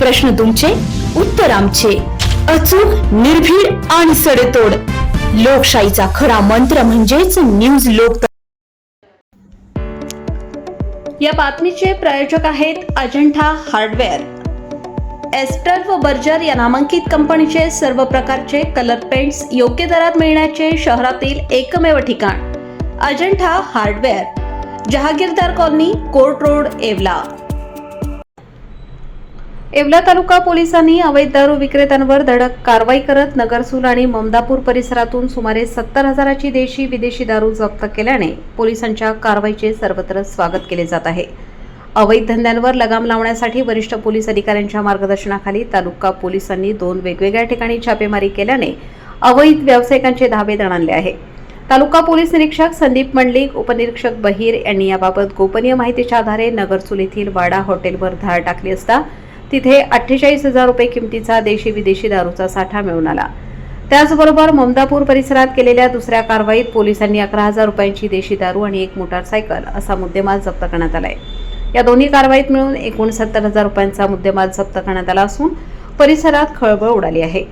प्रश्न तुमचे, उत्तर आमचे. अचूक, निर्भीड आणि सडेतोड. लोकशाहीचा खरा मंत्र म्हणजेच न्यूज लोक. या बातमीचे प्रायोजक आहेत अजंठा हार्डवेअर. एस्टर व बर्जर या नामांकित कंपनीचे सर्व प्रकारचे कलर पेंट्स योग्य दरात मिळण्याचे शहरातील एकमेव ठिकाण Ajanta hardware, Jahagirdar colony, court road, Yeola. Yeola तालुका पोलिसांनी अवैध दारू विक्रेत्यांवर धडक कारवाई करत नगरसूल आणि ममदापूर परिसरातून सुमारे 70,000ची देशी विदेशी दारू जप्त केल्याने पोलिसांच्या कारवाईचे सर्वत्र स्वागत केले जात आहे. अवैध धंद्यांवर लगाम लावण्यासाठी वरिष्ठ पोलीस अधिकाऱ्यांच्या मार्गदर्शनाखाली तालुका पोलिसांनी 2 वेगवेगळ्या ठिकाणी छापेमारी केल्याने अवैध व्यावसायिकांचे धाबे दणाणले आहे. तालुका पोलीस निरीक्षक संदीप मंडलिक, उपनिरीक्षक बहीर यांनी याबाबत गोपनीय माहितीच्या आधारे नगरसूल येथील वाडा हॉटेलवर धाड टाकली असता तिथे 48,000 रुपये किमतीचा देशी विदेशी दारूचा साठा मिळून आला. त्याचबरोबर ममदापूर परिसरात केलेल्या दुसऱ्या कारवाईत पोलिसांनी 11,000 रुपयांची देशी दारू आणि 1 मोटारसायकल असा मुद्देमाल जप्त करण्यात आलाय. या दोन्ही कारवाईत मिळून एकूण 70,000 रुपयांचा मुद्देमाल जप्त करण्यात आला असून परिसरात खळबळ उडाली आहे.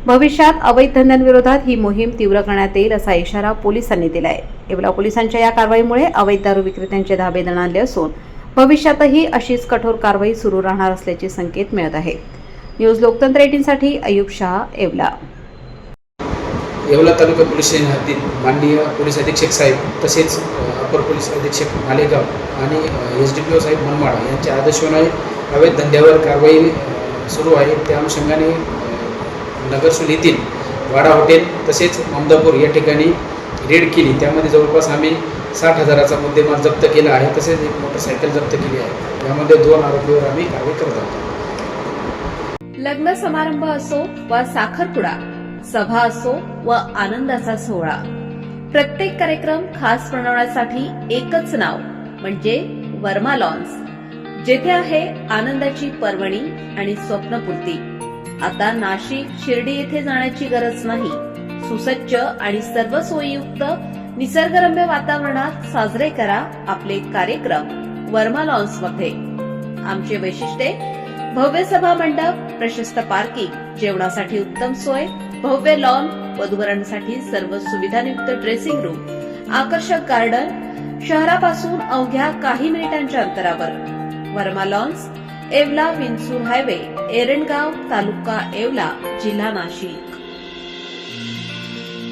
भविष्यात अवैध धंद्यांविरोधात ही मोहीम तीव्र करण्यात येईल असा इशारा पोलिसांनी दिलाय. येवला पोलिसांच्या या कारवाईमुळे अवैध दारू विक्रेत्यांचे धाबे दणाणले असून भविष्यातही अशीच कठोर कारवाई सुरू राहणार असल्याचे संकेत मिळत आहेत. न्यूज लोकतंत्र 18 साठी अयुब शहा, येवला. येवला तालुका पोलीस स्टेशन हद्दीत माननीय पोलीस अधीक्षक साहेब तसेच अपर पोलीस अधीक्षक मालेगाव आणि SDPO साहेब मनमाड यांच्या आदेशाने अवैध धंद्यावर कारवाई सुरू आहे. त्या अनुषंगाने नगरसूल येथील वाडा हॉटेल तसेच ममदापूर या ठिकाणी रेड केली. त्यामध्ये जवळपास आम्ही 60,000चा मुद्देमाल जप्त केला आहे. तसेच 1 मोटरसायकल जप्त केली आहे. यामध्ये 2 आरोपीवर आम्ही कारवाई करत आहोत. लग्न समारंभ असो वा साखरपुडा, सभा असो व आनंदाचा सोहळा, प्रत्येक कार्यक्रम खास बनवण्यासाठी एकच नाव म्हणजे वर्मा लॉन्स, जेथे आहे आनंदाची पर्वणी आणि स्वप्नपूर्ती. आता नाशिक, शिर्डी येथे जाण्याची गरज नाही. सुसज्ज आणि सर्व सोयीयुक्त निसर्गरम्य वातावरणात साजरे करा आपले कार्यक्रम वर्मा लॉन्स मध्ये. आमचे वैशिष्ट्ये: भव्य सभा मंडप, प्रशस्त पार्किंग, जेवणासाठी उत्तम सोय, भव्य लॉन, वधूवरांसाठी सर्व सुविधायुक्त ड्रेसिंग रूम, आकर्षक गार्डन, शहरापासून अवघ्या काही मिनिटांच्या अंतरावर. वर्मा लॉन्स, येवला विंचूर हायवे, एरंडगाव, तालुका येवला, जिल्हा नाशिक.